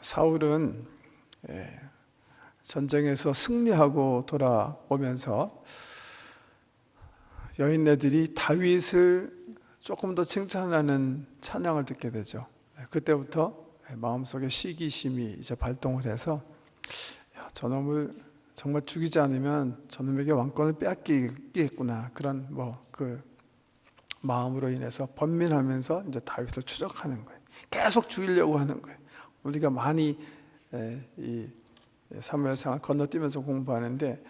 사울은 전쟁에서 승리하고 돌아오면서 여인네들이 다윗을 조금 더 칭찬하는 찬양을 듣게 되죠. 그때부터 마음속에 시기심이 이제 발동을 해서 저놈을 정말 죽이지 않으면 저놈에게 왕권을 빼앗기겠구나, 그런 그 마음으로 인해서 번민하면서 이제 다윗을 추적하는 거예요. 계속 죽이려고 하는 거예요. 우리가 많이 이 사무엘상을 건너뛰면서 공부하는데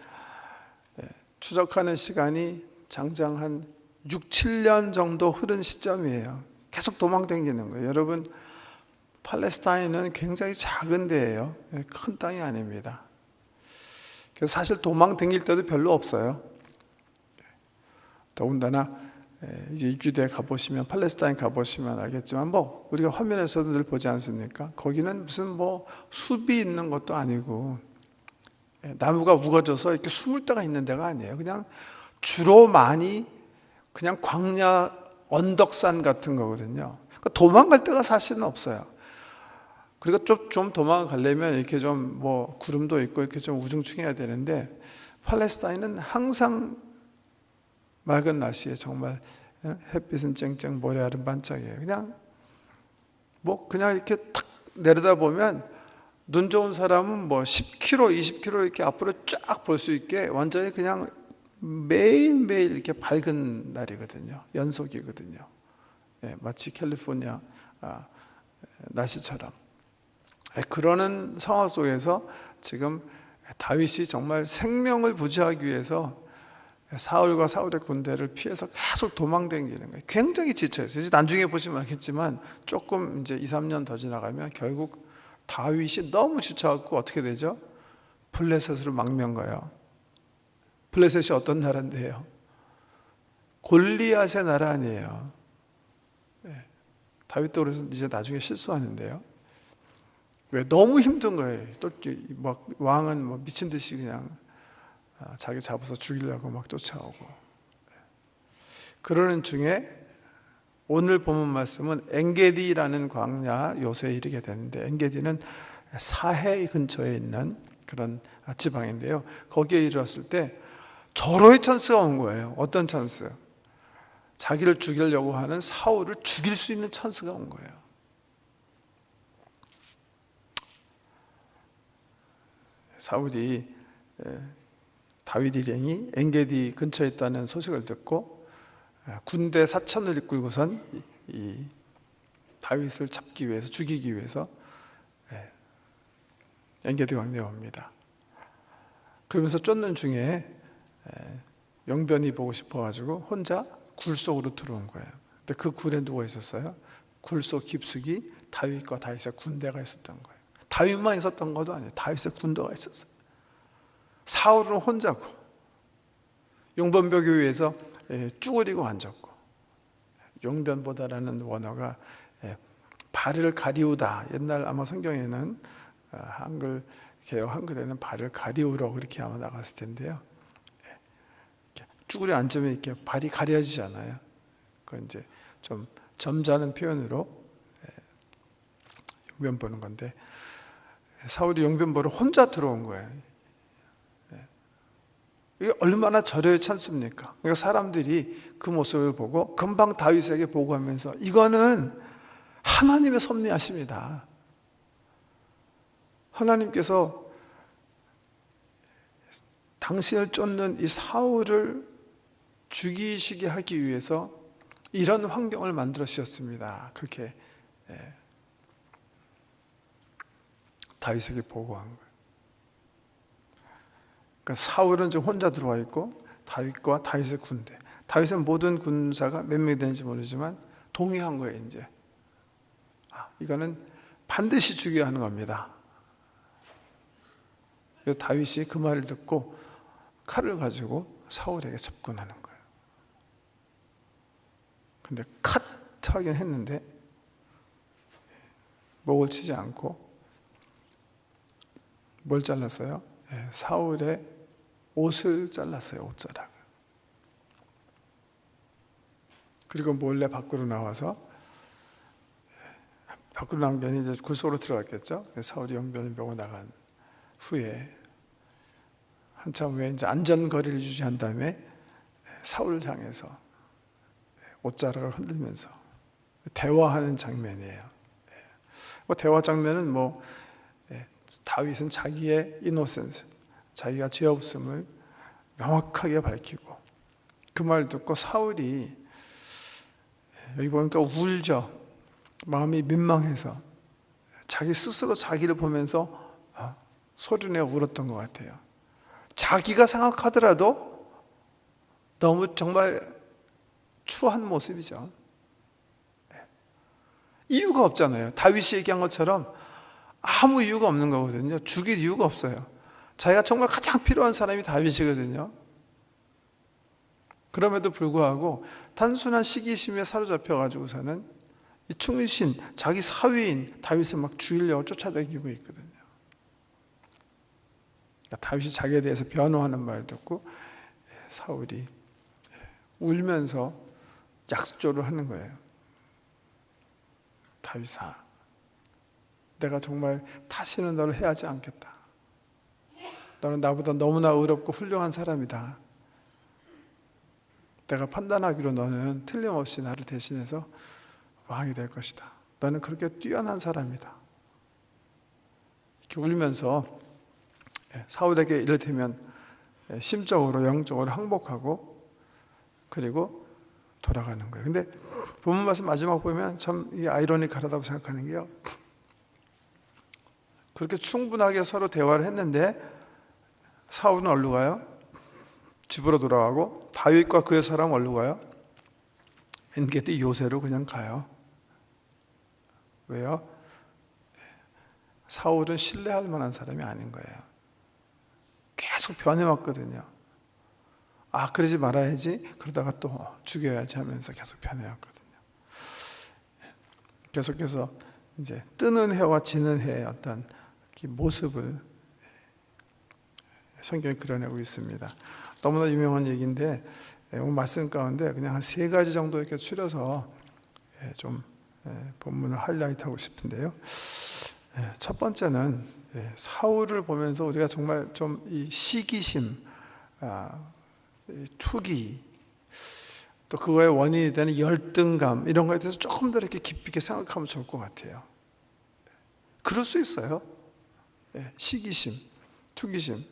추적하는 시간이 장장 한 6, 7년 정도 흐른 시점이에요. 계속 도망다니는 거예요. 여러분, 팔레스타인은 굉장히 작은 데예요. 큰 땅이 아닙니다. 그래서 사실 도망다닐 때도 별로 없어요. 더군다나 이제 유대에 가보시면, 팔레스타인 가보시면 알겠지만 우리가 화면에서도 늘 보지 않습니까? 거기는 무슨 숲이 있는 것도 아니고 나무가 우거져서 이렇게 숨을 데가 있는 데가 아니에요. 그냥 주로 많이 그냥 광야 언덕산 같은 거거든요. 그러니까 도망갈 데가 사실은 없어요. 그리고 좀 도망가려면 이렇게 좀 구름도 있고 이렇게 좀 우중충해야 되는데, 팔레스타인은 항상 맑은 날씨에 정말 햇빛은 쨍쨍, 모래알은 반짝이에요. 그냥 이렇게 탁 내려다 보면 눈 좋은 사람은 10km, 20km 이렇게 앞으로 쫙 볼 수 있게 완전히 그냥 매일매일 이렇게 밝은 날이거든요. 연속이거든요. 마치 캘리포니아 날씨처럼. 그러는 상황 속에서 지금 다윗이 정말 생명을 부지하기 위해서 사울과 사울의 군대를 피해서 계속 도망다니는 거예요. 굉장히 지쳐있어요. 나중에 보시면 알겠지만 조금 이제 2, 3년 더 지나가면 결국 다윗이 너무 지쳐갖고 어떻게 되죠? 블레셋으로 망명 가요. 블레셋이 어떤 나라인데요? 골리앗의 나라 아니에요. 다윗도 그래서 이제 나중에 실수하는데요. 왜? 너무 힘든 거예요. 또 왕은 미친 듯이 그냥 자기 잡아서 죽이려고 막 쫓아오고. 그러는 중에 오늘 본문 말씀은 엔게디라는 광야 요새에 이르게 되는데, 엔게디는 사해 근처에 있는 그런 지방인데요. 거기에 이르렀을 때 절호의 찬스가 온 거예요. 어떤 찬스? 자기를 죽이려고 하는 사울을 죽일 수 있는 찬스가 온 거예요. 사울이 다윗 일행이 엔게디 근처에 있다는 소식을 듣고 군대 4,000을 이끌고선 이 다윗을 잡기 위해서, 죽이기 위해서 엔게디 광야에 옵니다. 그러면서 쫓는 중에 용변이 보고 싶어가지고 혼자 굴 속으로 들어온 거예요. 근데 그 굴에 누워 있었어요. 굴 속 깊숙이 다윗과 다윗의 군대가 있었던 거예요. 다윗만 있었던 것도 아니에요. 다윗의 군대가 있었어요. 사울은 혼자고, 용변벽 위에서 쭈그리고 앉았고, 용변보다라는 원어가 발을 가리우다. 옛날 아마 성경에는 개혁 한글에는 발을 가리우러 그렇게 아마 나갔을 텐데요. 이렇게 쭈그려 앉으면 이렇게 발이 가려지잖아요. 그건 이제 좀 점잖은 표현으로 용변 보는 건데, 사울이 용변 보러 혼자 들어온 거예요. 이게 얼마나 절호의 찬스입니까? 그러니까 사람들이 그 모습을 보고 금방 다윗에게 보고하면서 이거는 하나님의 섭리하십니다. 하나님께서 당신을 쫓는 이 사울을 죽이시게 하기 위해서 이런 환경을 만들어 주셨습니다. 그렇게 다윗에게 보고한 거예요. 그러니까 사울은 지금 혼자 들어와 있고 다윗과 다윗의 군대, 다윗의 모든 군사가 몇 명이 되는지 모르지만 동의한 거예요. 이제 이거는 반드시 죽여야 하는 겁니다. 그래서 다윗이 그 말을 듣고 칼을 가지고 사울에게 접근하는 거예요. 근데 컷 하긴 했는데 목을 치지 않고 뭘 잘랐어요? 사울의 옷을 잘랐어요. 옷자락을. 그리고 몰래 밖으로 나와서 밖으로 나온 이제 굴속으로 들어갔겠죠. 사울이 용변을 메고 나간 후에 한참 후에 이제 안전거리를 유지한 다음에 사울을 향해서 옷자락을 흔들면서 대화하는 장면이에요. 대화 장면은 다윗은 자기의 이노센스, 자기가 죄 없음을 명확하게 밝히고, 그 말 듣고 사울이 여기 보니까 울죠. 마음이 민망해서 자기 스스로 자기를 보면서 소리내어 울었던 것 같아요. 자기가 생각하더라도 너무 정말 추한 모습이죠. 이유가 없잖아요. 다윗이 얘기한 것처럼 아무 이유가 없는 거거든요. 죽일 이유가 없어요. 자기가 정말 가장 필요한 사람이 다윗이거든요. 그럼에도 불구하고 단순한 시기심에 사로잡혀가지고서는 이 충신, 자기 사위인 다윗을 막 죽이려고 쫓아다니고 있거든요. 그러니까 다윗이 자기에 대해서 변호하는 말 듣고 사울이 울면서 약조를 하는 거예요. 다윗아, 내가 정말 다시는 너를 해하지 않겠다. 너는 나보다 너무나 의롭고 훌륭한 사람이다. 내가 판단하기로 너는 틀림없이 나를 대신해서 왕이 될 것이다. 너는 그렇게 뛰어난 사람이다. 이렇게 울면서 사울에게 이를테면 심적으로 영적으로 항복하고 그리고 돌아가는 거예요. 근데 본문 말씀 마지막 보면 참 이게 아이러니컬하다고 생각하는 게요. 그렇게 충분하게 서로 대화를 했는데 사울은 어디로 가요? 집으로 돌아가고 다윗과 그의 사람은 어디로 가요? 엔게디 요새로 그냥 가요. 왜요? 사울은 신뢰할 만한 사람이 아닌 거예요. 계속 변해왔거든요. 그러지 말아야지, 그러다가 또 죽여야지 하면서 계속 변해왔거든요. 계속해서 이제 뜨는 해와 지는 해의 어떤 모습을 성경이 그려내고 있습니다. 너무나 유명한 얘기인데 오늘 말씀 가운데 그냥 한 3가지 정도 이렇게 추려서 좀 본문을 하이라이트하고 싶은데요. 첫 번째는 사울을 보면서 우리가 정말 좀 이 시기심, 투기, 또 그거의 원인이 되는 열등감 이런 거에 대해서 조금 더 이렇게 깊이 있게 생각하면 좋을 것 같아요. 그럴 수 있어요. 시기심, 투기심,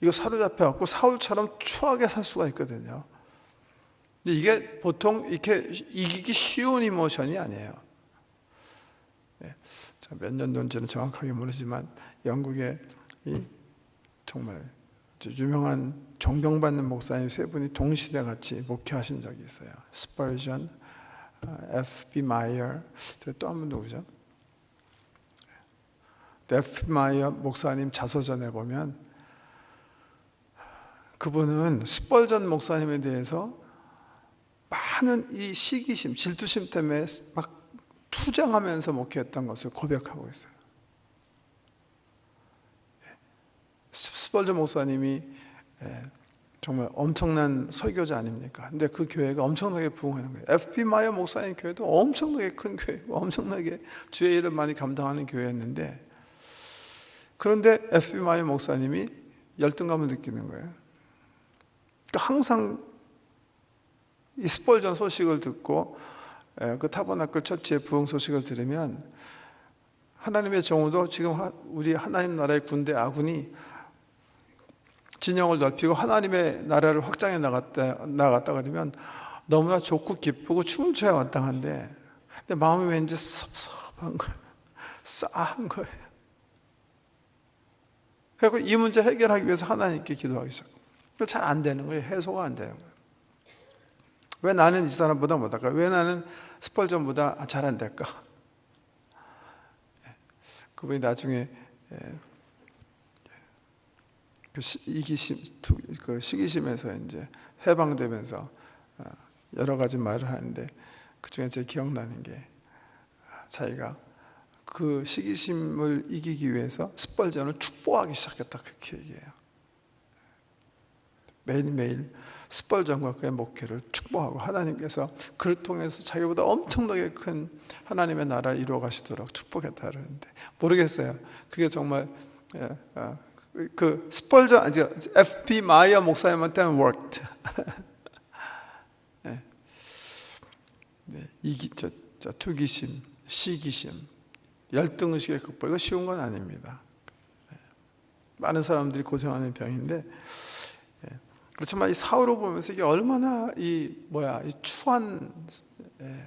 이거 사로잡혀갖고 사울처럼 추하게 살 수가 있거든요. 근데 이게 보통 이렇게 이기기 쉬운 이모션이 아니에요. 몇 년도인지는 정확하게 모르지만 영국의 정말 유명한 존경받는 목사님 3분이 동시대 같이 목회하신 적이 있어요. 스펄전, F.B. 마이어, 또 한 분 누구죠? F.B. 마이어 목사님 자서전에 보면 그분은 스펄전 목사님에 대해서 많은 이 시기심, 질투심 때문에 막 투정하면서 목회했던 것을 고백하고 있어요. 스펄전 목사님이 정말 엄청난 설교자 아닙니까? 근데 그 교회가 엄청나게 부흥하는 거예요. F.B. 마이어 목사님 교회도 엄청나게 큰 교회고 엄청나게 주의 일을 많이 감당하는 교회였는데, 그런데 F.B. 마이어 목사님이 열등감을 느끼는 거예요. 그러니까 항상 이 스펄전 소식을 듣고 그 타버나클 처치의 부흥 소식을 들으면 하나님의 정우도 지금 우리 하나님 나라의 군대 아군이 진영을 넓히고 하나님의 나라를 확장해 나갔다 그러면 너무나 좋고 기쁘고 춤을 춰야 마땅한데, 근데 마음이 왠지 섭섭한 거예요. 싸한 거예요. 그리고 이 문제 해결하기 위해서 하나님께 기도하기 시작해요. 잘 안 되는 거예요. 해소가 안 되는 거예요. 왜 나는 이 사람보다 못할까? 왜 나는 스펄전보다 잘 안 될까? 그분이 나중에 그 시기심에서 이제 해방되면서 여러 가지 말을 하는데, 그 중에 제 기억나는 게 자기가 그 시기심을 이기기 위해서 스펄전을 축복하기 시작했다, 그렇게 얘기해요. 매일매일 스펄전과 그의 목회를 축복하고 하나님께서 그를 통해서 자기보다 엄청나게 큰 하나님의 나라를 이루어 가시도록 축복했다 그러는데 모르겠어요. 그게 정말 그 스펄전 아니 F.B. 마이어 목사님한테는 worked. 네. 네. 투기심, 시기심, 열등의식의 극복 이거 쉬운 건 아닙니다. 네. 많은 사람들이 고생하는 병인데 그렇지만 이 사울을 보면서 이게 얼마나 이 추한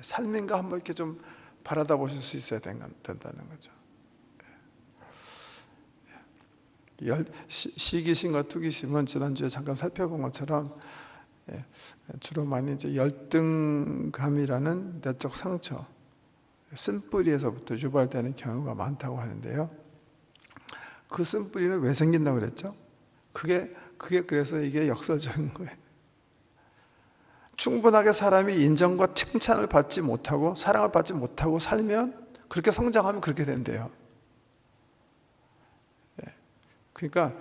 삶인가 한번 이렇게 좀 바라다 보실 수 있어야 된다는 거죠. 시기심과 투기심은 지난주에 잠깐 살펴본 것처럼 주로 많이 이제 열등감이라는 내적 상처, 쓴뿌리에서부터 유발되는 경우가 많다고 하는데요. 그 쓴뿌리는 왜 생긴다고 그랬죠? 그게 그래서 이게 역설적인 거예요. 충분하게 사람이 인정과 칭찬을 받지 못하고 사랑을 받지 못하고 살면 그렇게 성장하면 그렇게 된대요. 그러니까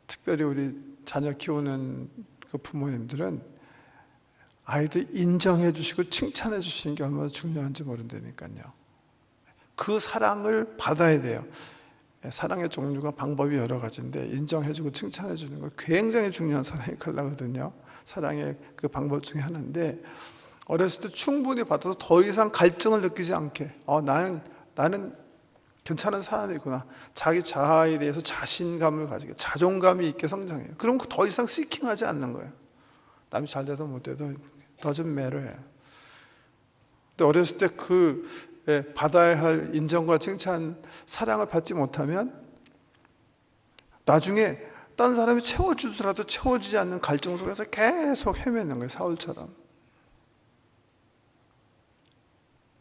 특별히 우리 자녀 키우는 그 부모님들은 아이들 인정해 주시고 칭찬해 주시는 게 얼마나 중요한지 모른다니까요. 그 사랑을 받아야 돼요. 사랑의 종류가 방법이 여러 가지인데 인정해주고 칭찬해주는 거 굉장히 중요한 사랑의 칼라거든요. 사랑의 그 방법 중에 하나인데 어렸을 때 충분히 받아서 더 이상 갈증을 느끼지 않게 나는 괜찮은 사람이구나. 자기 자아에 대해서 자신감을 가지게 자존감이 있게 성장해요. 그럼 더 이상 시킹하지 않는 거예요. 남이 잘 돼도 못 돼도 doesn't matter. 근데 어렸을 때 받아야 할 인정과 칭찬, 사랑을 받지 못하면 나중에 딴 사람이 채워주더라도 채워지지 않는 갈증 속에서 계속 헤매는 거예요. 사울처럼.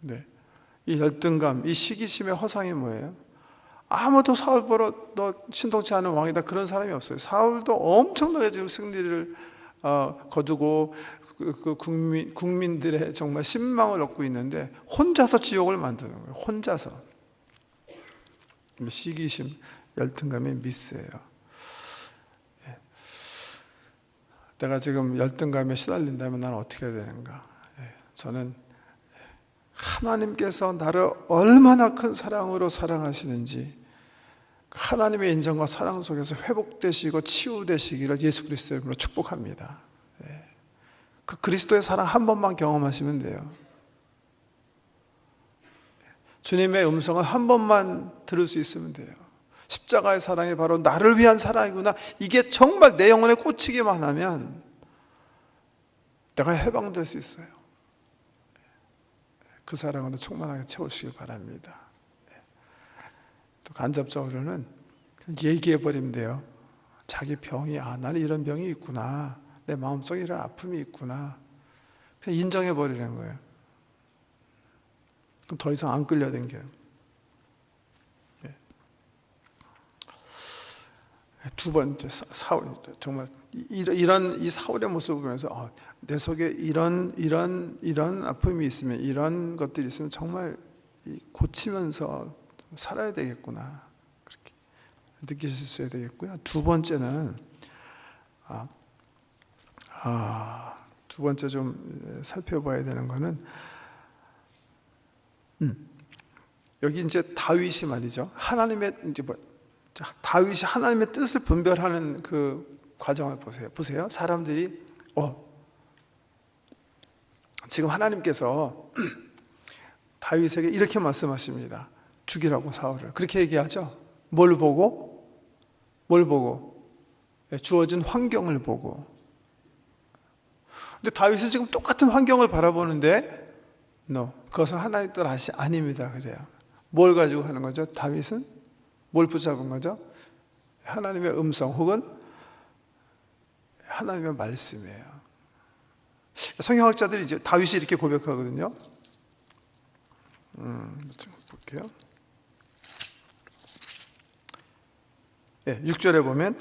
네. 이 열등감, 이 시기심의 허상이 뭐예요? 아무도 사울 보러 너 신통치 않은 왕이다 그런 사람이 없어요. 사울도 엄청나게 지금 승리를 거두고 그 국민들의 정말 신망을 얻고 있는데 혼자서 지옥을 만드는 거예요. 혼자서. 시기심, 열등감의 미스예요. 내가 지금 열등감에 시달린다면 나는 어떻게 해야 되는가? 저는 하나님께서 나를 얼마나 큰 사랑으로 사랑하시는지 하나님의 인정과 사랑 속에서 회복되시고 치유되시기를 예수 그리스도의 이름으로 축복합니다. 그 그리스도의 사랑 한 번만 경험하시면 돼요. 주님의 음성을 한 번만 들을 수 있으면 돼요. 십자가의 사랑이 바로 나를 위한 사랑이구나. 이게 정말 내 영혼에 꽂히기만 하면 내가 해방될 수 있어요. 그 사랑으로 충만하게 채우시길 바랍니다. 또 간접적으로는 얘기해버리면 돼요. 자기 병이 나는 이런 병이 있구나. 내 마음속에 이런 아픔이 있구나. 그냥 인정해버리는 거예요. 그럼 더 이상 안 끌려다녀요. 두 번째 사울, 정말 이런 이 사울의 모습을 보면서 내 속에 이런 아픔이 있으면 이런 것들이 있으면 정말 고치면서 살아야 되겠구나 그렇게 느끼실 수 있어야 되겠고요. 두 번째는 두 번째 좀 살펴봐야 되는 거는 여기 이제 다윗이 말이죠. 하나님의 이제 다윗이 하나님의 뜻을 분별하는 그 과정을 보세요. 사람들이 지금 하나님께서 다윗에게 이렇게 말씀하십니다. 죽이라고 사울을. 그렇게 얘기하죠. 뭘 보고? 주어진 환경을 보고. 근데 다윗은 지금 똑같은 환경을 바라보는데 그것은 하나님의 뜻이 아닙니다. 그래요. 뭘 가지고 하는 거죠? 다윗은 뭘 붙잡은 거죠? 하나님의 음성 혹은 하나님의 말씀이에요. 성경학자들이 이제 다윗이 이렇게 고백하거든요. 볼게요. 6절에 보면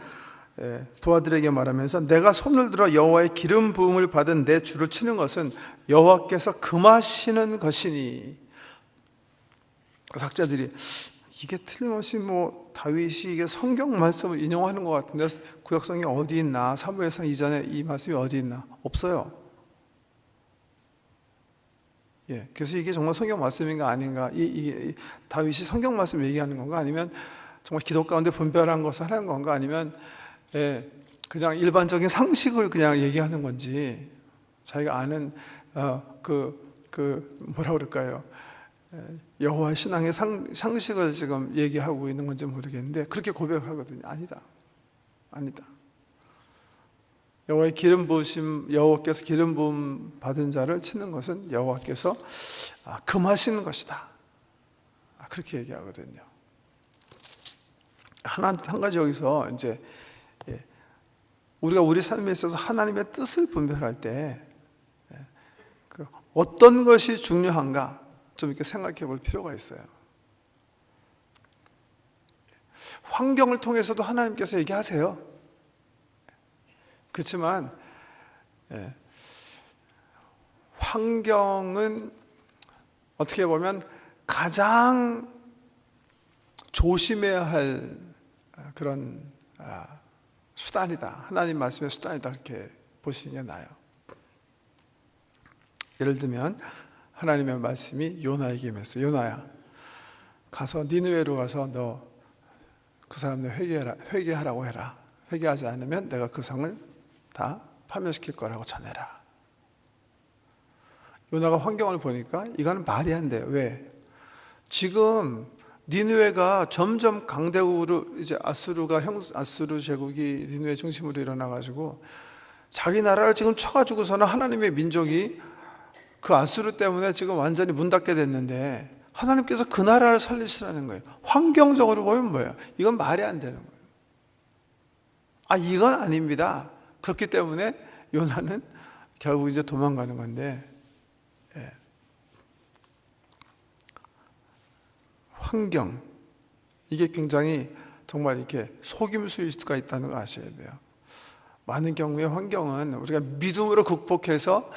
부하들에게 말하면서 내가 손을 들어 여호와의 기름 부음을 받은 내 주를 치는 것은 여호와께서 금하시는 것이니. 학자들이 이게 틀림없이 뭐 다윗이 이게 성경 말씀을 인용하는 것 같은데 구약성이 어디 있나? 사무엘상 이전에 이 말씀이 어디 있나? 없어요. 예, 그래서 이게 정말 성경 말씀인가 아닌가? 이게 다윗이 성경 말씀 얘기하는 건가? 아니면 정말 기도 가운데 분별한 것을 하는 건가? 아니면 그냥 일반적인 상식을 그냥 얘기하는 건지, 자기가 아는 뭐라 그럴까요? 여호와 신앙의 상식을 지금 얘기하고 있는 건지 모르겠는데 그렇게 고백하거든요. 아니다. 여호와의 기름 부으심, 여호와께서 기름 부음 받은 자를 치는 것은 여호와께서 금하시는 것이다. 그렇게 얘기하거든요. 한 가지 여기서 이제 우리가 우리 삶에 있어서 하나님의 뜻을 분별할 때 어떤 것이 중요한가 좀 이렇게 생각해 볼 필요가 있어요. 환경을 통해서도 하나님께서 얘기하세요. 그렇지만 환경은 어떻게 보면 가장 조심해야 할 그런 수단이다. 하나님 말씀의 수단이다. 그렇게 보시는 게 나아요. 예를 들면 하나님의 말씀이 요나에게 임했어요. 요나야, 가서 니느웨로 가서 너 그 사람들 회개하라고 해라. 회개하지 않으면 내가 그 성을 다 파멸시킬 거라고 전해라. 요나가 환경을 보니까 이거는 말이 안 돼요. 왜? 지금 니느웨가 점점 강대국으로 이제 아수르 제국이 니느웨 중심으로 일어나 가지고 자기 나라를 지금 쳐가지고서는 하나님의 민족이 그 아수르 때문에 지금 완전히 문 닫게 됐는데 하나님께서 그 나라를 살리시라는 거예요. 환경적으로 보면 뭐예요? 이건 말이 안 되는 거예요. 이건 아닙니다. 그렇기 때문에 요나는 결국 이제 도망가는 건데, 환경, 이게 굉장히 정말 이렇게 속임수일 수가 있다는 걸 아셔야 돼요. 많은 경우에 환경은 우리가 믿음으로 극복해서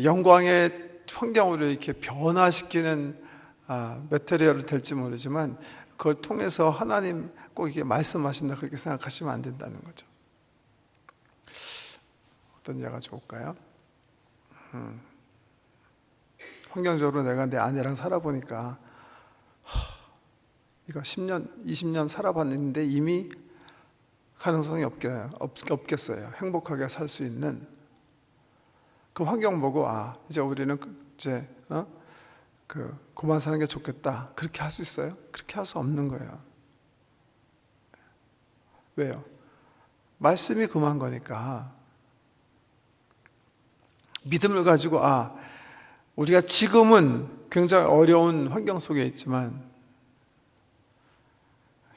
영광의 환경으로 이렇게 변화시키는 메테리얼이 될지 모르지만 그걸 통해서 하나님 꼭 이렇게 말씀하신다 그렇게 생각하시면 안 된다는 거죠. 어떤 예가 좋을까요? 환경적으로 내가 내 아내랑 살아보니까 이거 10년, 20년 살아봤는데 이미 가능성이 없겠어요. 행복하게 살 수 있는 그 환경 보고 이제 우리는 이제 그만 사는 게 좋겠다. 그렇게 할 수 있어요? 그렇게 할 수 없는 거예요. 왜요? 말씀이 금한 거니까. 믿음을 가지고 우리가 지금은 굉장히 어려운 환경 속에 있지만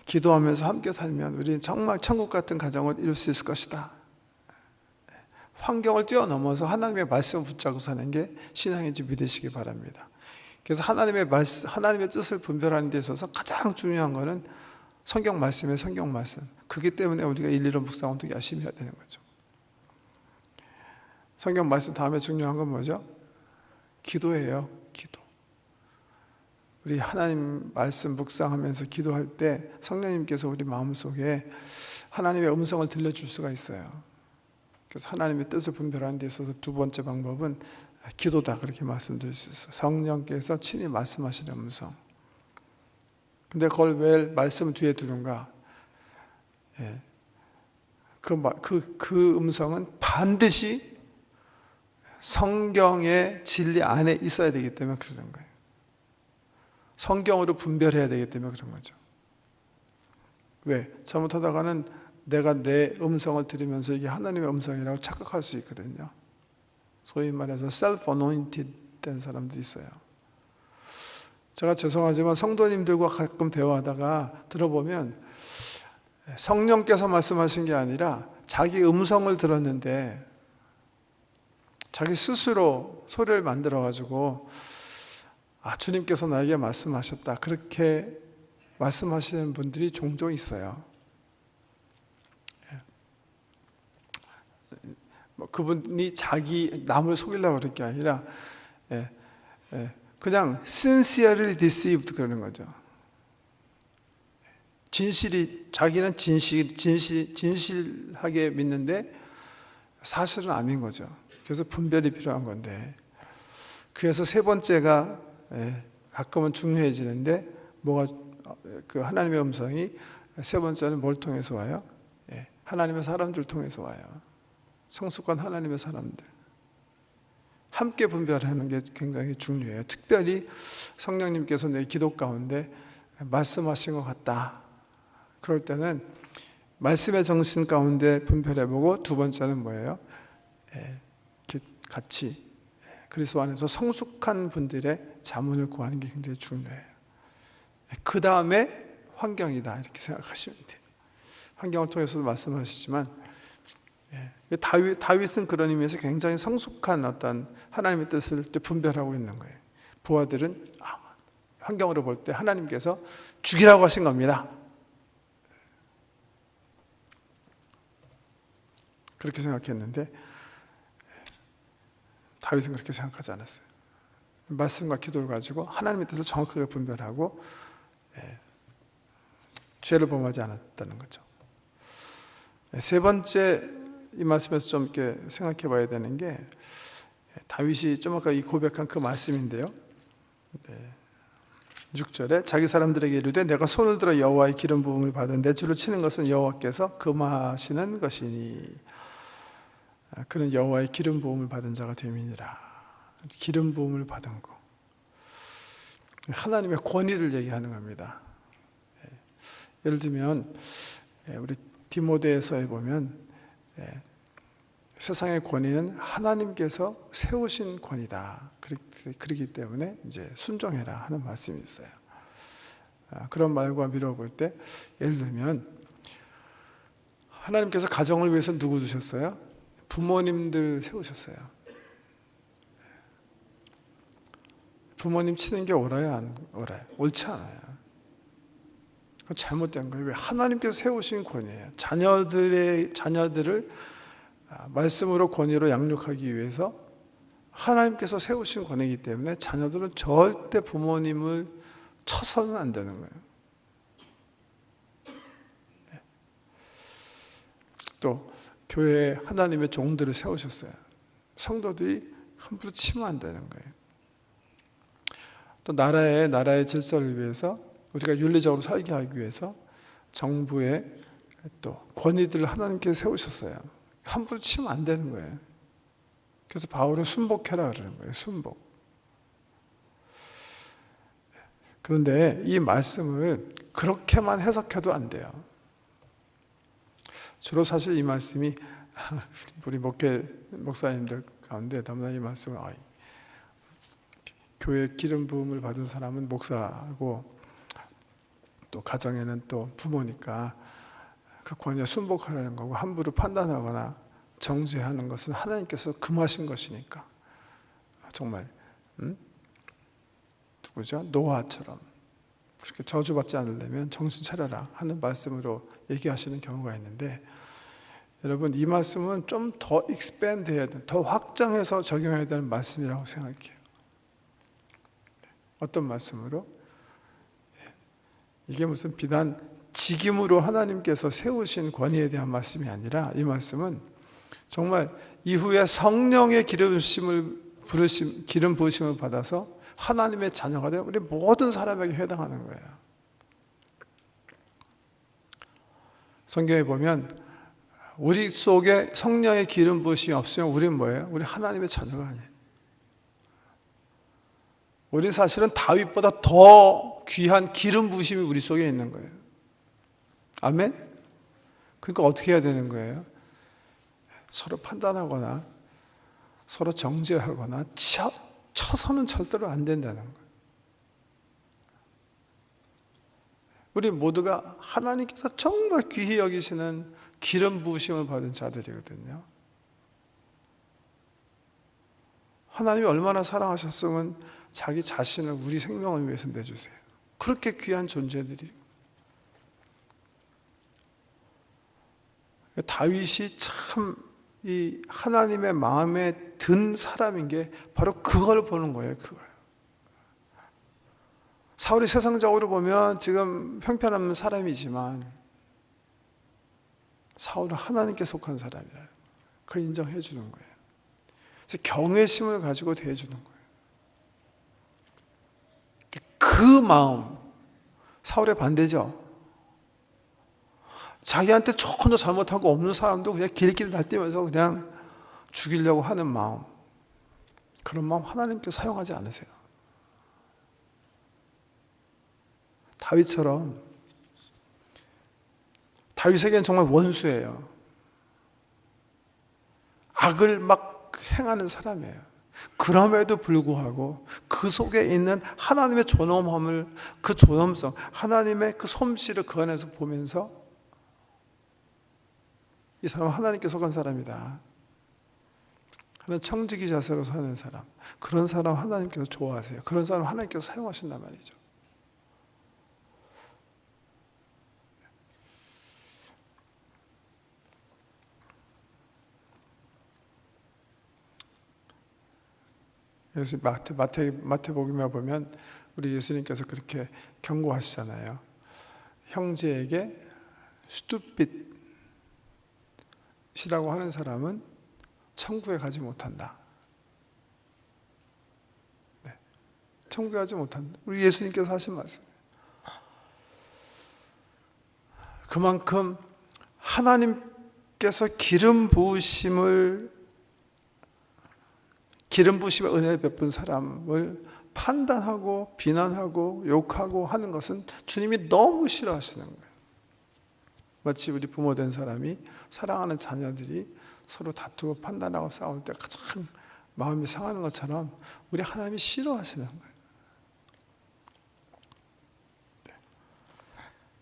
기도하면서 함께 살면 우리는 정말 천국 같은 가정을 이룰 수 있을 것이다. 환경을 뛰어넘어서 하나님의 말씀을 붙잡고 사는 게 신앙인지 믿으시기 바랍니다. 그래서 하나님의 뜻을 분별하는 데 있어서 가장 중요한 것은 성경 말씀이에요. 성경 말씀. 그렇기 때문에 우리가 일일이 묵상을 되게 열심히 해야 되는 거죠. 성경 말씀 다음에 중요한 건 뭐죠? 기도예요. 기도. 우리 하나님 말씀 묵상하면서 기도할 때 성령님께서 우리 마음속에 하나님의 음성을 들려줄 수가 있어요. 그래서 하나님의 뜻을 분별하는 데 있어서 두 번째 방법은 기도다, 그렇게 말씀드릴 수 있어요. 성령께서 친히 말씀하시는 음성. 근데 그걸 왜 말씀 뒤에 두는가? 그 음성은 반드시 성경의 진리 안에 있어야 되기 때문에 그러는 거예요. 성경으로 분별해야 되기 때문에 그런 거죠. 왜? 잘못하다가는 내가 내 음성을 들으면서 이게 하나님의 음성이라고 착각할 수 있거든요. 소위 말해서 self-anointed 된 사람들이 있어요. 제가 죄송하지만 성도님들과 가끔 대화하다가 들어보면 성령께서 말씀하신 게 아니라 자기 음성을 들었는데 자기 스스로 소리를 만들어가지고 주님께서 나에게 말씀하셨다, 그렇게 말씀하시는 분들이 종종 있어요. 그분이 자기 남을 속이려고 그럴 게 아니라 그냥 sincerely deceived 그러는 거죠. 자기는 진실하게 믿는데 사실은 아닌 거죠. 그래서 분별이 필요한 건데, 그래서 세 번째가 가끔은 중요해지는데, 그 하나님의 음성이 세 번째는 뭘 통해서 와요? 하나님의 사람들 통해서 와요. 성숙한 하나님의 사람들. 함께 분별하는 게 굉장히 중요해요. 특별히 성령님께서 내 기도 가운데 말씀하신 것 같다. 그럴 때는 말씀의 정신 가운데 분별해보고, 두 번째는 뭐예요? 같이 그리스도 안에서 성숙한 분들의 자문을 구하는 게 굉장히 중요해요. 그 다음에 환경이다, 이렇게 생각하시면 돼요. 환경을 통해서도 말씀하시지만, 다윗은 그런 의미에서 굉장히 성숙한 어떤 하나님의 뜻을 분별하고 있는 거예요. 부하들은 환경으로 볼 때 하나님께서 죽이라고 하신 겁니다, 그렇게 생각했는데, 다윗은 그렇게 생각하지 않았어요. 말씀과 기도를 가지고 하나님의 뜻을 정확하게 분별하고 죄를 범하지 않았다는 거죠. 세 번째, 이 말씀에서 좀 이렇게 생각해 봐야 되는 게, 다윗이 좀 아까 이 고백한 그 말씀인데요. 6절에 자기 사람들에게 이르되 내가 손을 들어 여호와의 기름 부음을 받은 내 주를 치는 것은 여호와께서 금하시는 것이니 그는 여호와의 기름 부음을 받은 자가 됨이니라. 기름 부음을 받은 거, 하나님의 권위를 얘기하는 겁니다. 예를 들면 우리 디모데에서에 보면 세상의 권위는 하나님께서 세우신 권위다. 그렇기 때문에 이제 순종해라 하는 말씀이 있어요. 그런 말과 미뤄볼 때, 예를 들면 하나님께서 가정을 위해서 누구 두셨어요? 부모님들 세우셨어요. 부모님 치는 게 옳아요, 안 옳아요? 옳지 않아요. 그건 잘못된 거예요. 왜? 하나님께서 세우신 권위예요. 자녀들을 말씀으로 권위로 양육하기 위해서 하나님께서 세우신 권위이기 때문에 자녀들은 절대 부모님을 쳐서는 안 되는 거예요. 또 교회에 하나님의 종들을 세우셨어요. 성도들이 함부로 치면 안 되는 거예요. 또 나라의 질서를 위해서, 우리가 윤리적으로 살게 하기 위해서 정부의 또 권위들을 하나님께서 세우셨어요. 함부로 치면 안 되는 거예요. 그래서 바울은 순복해라 그러는 거예요. 순복. 그런데 이 말씀을 그렇게만 해석해도 안 돼요. 주로 사실 이 말씀이 우리 목사님들 가운데 너무나 이 말씀을 교회 기름 부음을 받은 사람은 목사고 또 가정에는 또 부모니까 그 권위에 순복하라는 거고, 함부로 판단하거나 정죄하는 것은 하나님께서 금하신 것이니까 정말 누구죠? 노아처럼 그렇게 저주받지 않으려면 정신 차려라 하는 말씀으로 얘기하시는 경우가 있는데, 여러분 이 말씀은 좀 더 익스밴드 해야 돼, 더 확장해서 적용해야 되는 말씀이라고 생각해요. 어떤 말씀으로? 이게 무슨 비단 직임으로 하나님께서 세우신 권위에 대한 말씀이 아니라, 이 말씀은 정말 이후에 성령의 기름 부으심을 받아서 하나님의 자녀가 된 우리 모든 사람에게 해당하는 거예요. 성경에 보면 우리 속에 성령의 기름 부으심이 없으면 우리는 뭐예요? 우리 하나님의 자녀가 아니에요. 우리 사실은 다윗보다 더 귀한 기름 부으심이 우리 속에 있는 거예요. 아멘? 그러니까 어떻게 해야 되는 거예요? 서로 판단하거나 서로 정죄하거나 쳐서는 절대로 안 된다는 거예요. 우리 모두가 하나님께서 정말 귀히 여기시는 기름 부으심을 받은 자들이거든요. 하나님이 얼마나 사랑하셨으면 자기 자신을 우리 생명을 위해서 내주세요. 그렇게 귀한 존재들이. 다윗이 참 이 하나님의 마음에 든 사람인 게 바로 그걸 보는 거예요. 그걸. 사울이 세상적으로 보면 지금 형편없는 사람이지만 사울은 하나님께 속한 사람이라 그 인정해 주는 거예요. 그래서 경외심을 가지고 대해 주는 거예요. 그 마음, 사울의 반대죠. 자기한테 전혀 잘못하고 없는 사람도 그냥 길길 날뛰면서 그냥 죽이려고 하는 마음, 그런 마음 하나님께 사용하지 않으세요. 다윗처럼, 다윗에게는 정말 원수예요. 악을 막 행하는 사람이에요. 그럼에도 불구하고 그 속에 있는 하나님의 존엄함을, 그 존엄성, 하나님의 그 솜씨를 그 안에서 보면서 이 사람은 하나님께 속한 사람이다 하는 청지기 자세로 사는 사람, 그런 사람 하나님께서 좋아하세요. 그런 사람 하나님께서 사용하신단 말이죠. 그래서 마태복음에 보면 우리 예수님께서 그렇게 경고하시잖아요. 형제에게 스투핏이라고 하는 사람은 천국에 가지 못한다. 네. 천국에 가지 못한다. 우리 예수님께서 하신 말씀. 그만큼 하나님께서 기름 부으심의 은혜를 베푼 사람을 판단하고 비난하고 욕하고 하는 것은 주님이 너무 싫어하시는 거예요. 마치 우리 부모된 사람이 사랑하는 자녀들이 서로 다투고 판단하고 싸울 때 가장 마음이 상하는 것처럼 우리 하나님이 싫어하시는 거예요.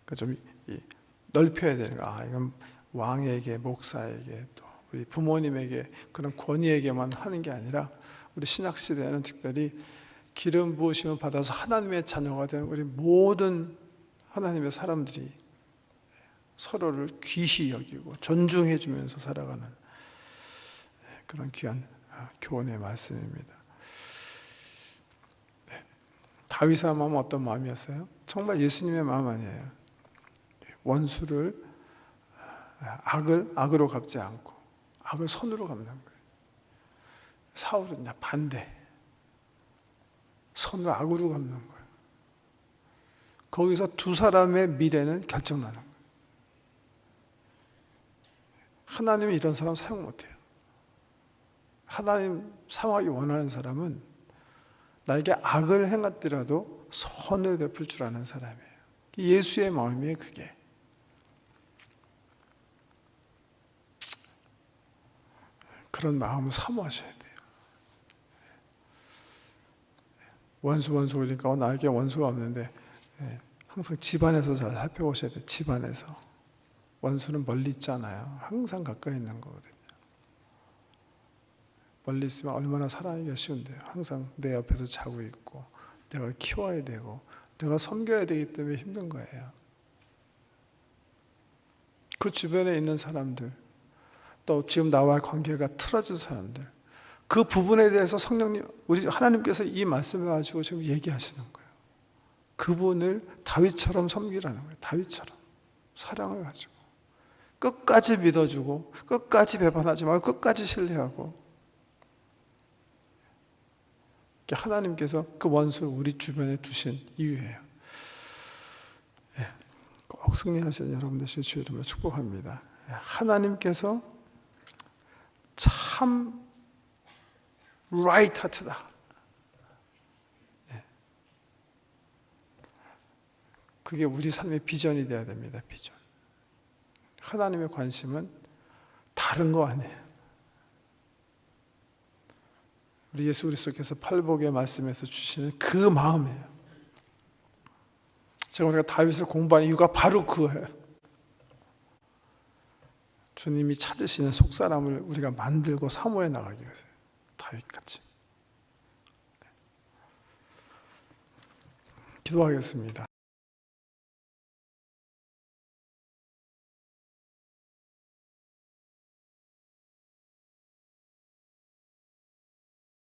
그러니까 좀 넓혀야 되는 거야. 이건 왕에게, 목사에게, 또 우리 부모님에게 그런 권위에게만 하는 게 아니라 우리 신약 시대에는 특별히 기름 부으심을 받아서 하나님의 자녀가 된 우리 모든 하나님의 사람들이 서로를 귀히 여기고 존중해 주면서 살아가는 그런 귀한 교훈의 말씀입니다. 다윗의 마음은 어떤 마음이었어요? 정말 예수님의 마음 아니에요. 원수를 악으로 갚지 않고 악을 선으로 갚는 거예요. 사울은 반대, 선을 악으로 갚는 거예요. 거기서 두 사람의 미래는 결정나는 거예요. 하나님이 이런 사람 사용 못해요. 하나님 사용하기 원하는 사람은 나에게 악을 행하더라도 선을 베풀 줄 아는 사람이에요. 예수의 마음이에요, 그게. 그런 마음을 사모하셔야 돼요. 원수 그러니까 나에게 원수가 없는데 항상 집안에서 잘 살펴보셔야 돼요. 집안에서. 원수는 멀리 있잖아요. 항상 가까이 있는 거거든요. 멀리 있으면 얼마나 사랑하기가 쉬운데요. 항상 내 옆에서 자고 있고 내가 키워야 되고 내가 섬겨야 되기 때문에 힘든 거예요. 그 주변에 있는 사람들, 또 지금 나와의 관계가 틀어진 사람들, 그 부분에 대해서 성령님, 우리 하나님께서 이 말씀을 가지고 지금 얘기하시는 거예요. 그분을 다윗처럼 섬기라는 거예요. 다윗처럼 사랑을 가지고 끝까지 믿어주고 끝까지 배반하지 말고 끝까지 신뢰하고, 하나님께서 그 원수를 우리 주변에 두신 이유예요. 꼭 승리하시는 여러분 되시길 주의 이름으로 축복합니다. 하나님께서 참 라이트 하트다. 그게 우리 삶의 비전이 되어야 됩니다. 비전. 하나님의 관심은 다른 거 아니에요. 우리 예수 그리스도께서 팔복의 말씀에서 주시는 그 마음이에요. 제가 우리가 다윗을 공부한 이유가 바로 그거예요. 주님이 찾으시는 속사람을 우리가 만들고 사모해 나가기 위해서. 다윗같이. 기도하겠습니다.